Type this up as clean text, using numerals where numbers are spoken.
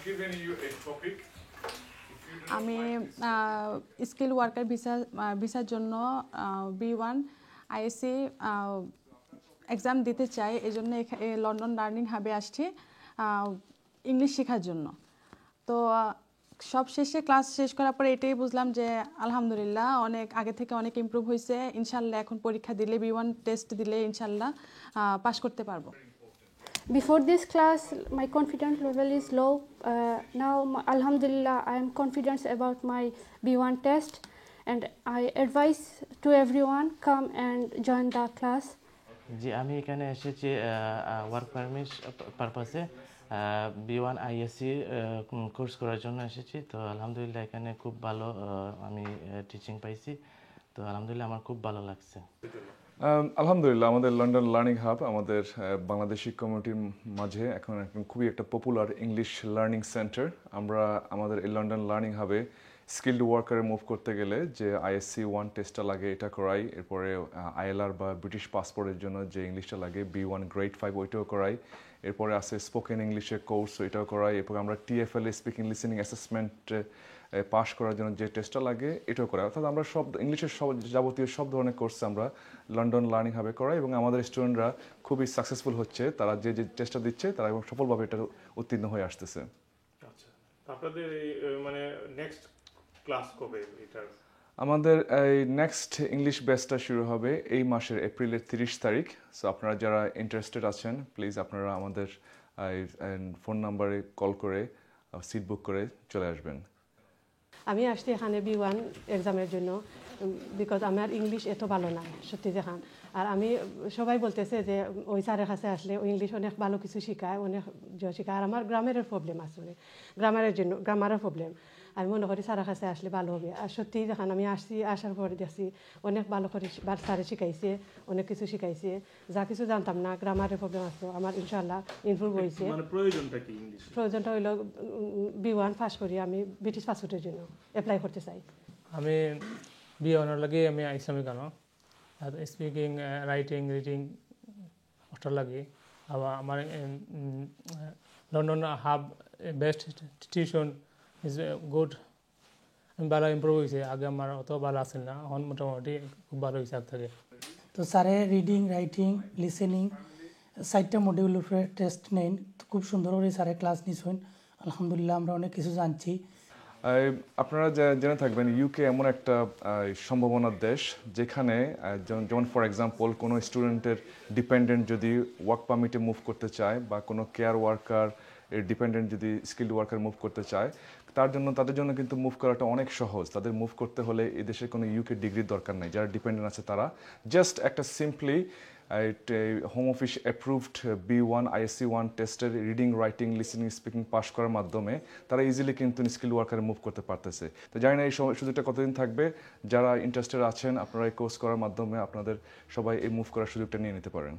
given you a topic, আমি skill worker ভিসার জন্য B1 আইএসসি এক্সাম দিতে চাই, এই জন্য লন্ডন লার্নিং হাবে আসছি ইংলিশ শেখার জন্য। তো সব শেষে ক্লাস শেষ করার পরে এটাই বুঝলাম যে আলহামদুলিল্লাহ অনেক আগে থেকে অনেক ইমপ্রুভ হয়েছে। ইনশাল্লাহ এখন পরীক্ষা দিলে B1 টেস্ট দিলে ইনশাল্লাহ পাস করতে পারবো। Before this class, my confidence level is low. Now, alhamdulillah, I am confident about my B1 test, and I advise to everyone come and join the class. জি, আমি এখানে এসেছি ওয়ার্ক পারমিট পারপাসে B1 ISC course করার জন্য এসেছি। তো আলহামদুলিল্লাহ এখানে খুব ভালো আমি টিচিং পাইছি। তো আলহামদুলিল্লাহ আমার খুব ভালো লাগছে। আলহামদুলিল্লাহ আমাদের লন্ডন লার্নিং হাব আমাদের বাংলাদেশি কমিউনিটির মাঝে এখন খুবই একটা পপুলার ইংলিশ লার্নিং সেন্টার। আমরা আমাদের এই লন্ডন লার্নিং হাবে স্কিলড ওয়ার্কারে মুভ করতে গেলে যে আইএসসি 1 টেস্টটা লাগে এটা করাই, এরপরে আইএলআর বা ব্রিটিশ পাসপোর্টের জন্য যে ইংলিশটা লাগে B1 গ্রেড 5 ওইটাও করাই, এরপরে আছে স্পোকেন ইংলিশের কোর্স ওইটাও করাই, এরপর আমরা TFL speaking listening assessment pass করার জন্য যে টেস্টটা লাগে এটাও করাই। অর্থাৎ আমরা সব ইংলিশের যাবতীয় সব ধরনের কোর্স আমরা লন্ডন লার্নিং হাবে করাই এবং আমাদের স্টুডেন্টরা খুবই সাকসেসফুল হচ্ছে। তারা যে টেস্টটা দিচ্ছে তারা এবং সফলভাবে এটা উত্তীর্ণ হয়ে আসতেছে। আচ্ছা, আপনাদের মানে নেক্সট ক্লাস কবে এটার? আমাদের এই নেক্সট ইংলিশ ব্যাচটা শুরু হবে এই মাসের এপ্রিলের 30 তারিখ। সো আপনারা যারা ইন্টারেস্টেড আছেন প্লিজ আপনারা আমাদের ফোন নাম্বারে কল করে সিট বুক করে চলে আসবেন। আমি আসছি এখানে B1 এক্সামের জন্য, বিকজ আমার ইংলিশ এত ভালো না সত্যি দেখান। আর আমি সবাই বলতেছে যে ওই স্যারের কাছে আসলে ওই ইংলিশ অনেক ভালো কিছু শেখায়, অনেক শেখায়। আর আমার গ্রামারের প্রবলেম আছে, অনেক গ্রামারের প্রবলেম। আমি মনে করি স্যারের কাছে আসলে ভালো হবে। আর সত্যি দেখান আমি আসার পরে দেখছি অনেক ভালো করে স্যারে শিখাইছে, অনেক কিছু শিখাইছে। যা কিছু জানতাম না গ্রামারের প্রবলেম আছে আমার ইনশাল্লাহ ইমপ্রুভ হয়েছে। প্রয়োজনটা কি ইংলিশ? প্রয়োজনটা হইল B1 পাস করি আমি ব্রিটিশ পাসপোর্টের জন্য অ্যাপ্লাই করতে চাই। আমি B1 লাগে আমি আইসামি কেন স্পিকিং রাইটিং রিডিং ওটা লাগে। আবার আমার London hub best tuition is good, ভালো ইমপ্রুভ হয়েছে। আগে আমার অত ভালো আসেন না, এখন মোটামুটি খুব ভালো হিসাব থাকে। তো স্যারে রিডিং রাইটিং লিসেনিং 4টা মডিউলের উপরে টেস্ট নেন, খুব সুন্দর করে স্যারে ক্লাস নিছেন। আলহামদুলিল্লাহ আমরা অনেক কিছু জানছি। আপনারা জেনে থাকবেন ইউকে এমন একটা সম্ভাবনার দেশ যেখানে যেমন ফর এক্সাম্পল কোনো স্টুডেন্টের ডিপেন্ডেন্ট যদি ওয়ার্ক পারমিটে মুভ করতে চায় বা কোনো কেয়ার ওয়ার্কার এর ডিপেন্ডেন্ট যদি স্কিল্ড ওয়ার্কার মুভ করতে চায় তাদের জন্য কিন্তু মুভ করাটা অনেক সহজ। তাদের মুভ করতে হলে এই দেশের কোনো ইউকে ডিগ্রির দরকার নেই। যারা ডিপেন্ডেন্ট আছে তারা জাস্ট একটা simply home office approved B1 ISC 1 টেস্টের reading writing listening speaking pass করার মাধ্যমে তারা ইজিলি কিন্তু স্কিল ওয়ার্কারে মুভ করতে পারতেছে। তো জানি না এই সুযোগটা কতদিন থাকবে। যারা ইন্টারেস্টেড আছেন আপনারা এই কোর্স করার মাধ্যমে আপনাদের সবাই এই মুভ করার সুযোগটা নিয়ে নিতে পারেন।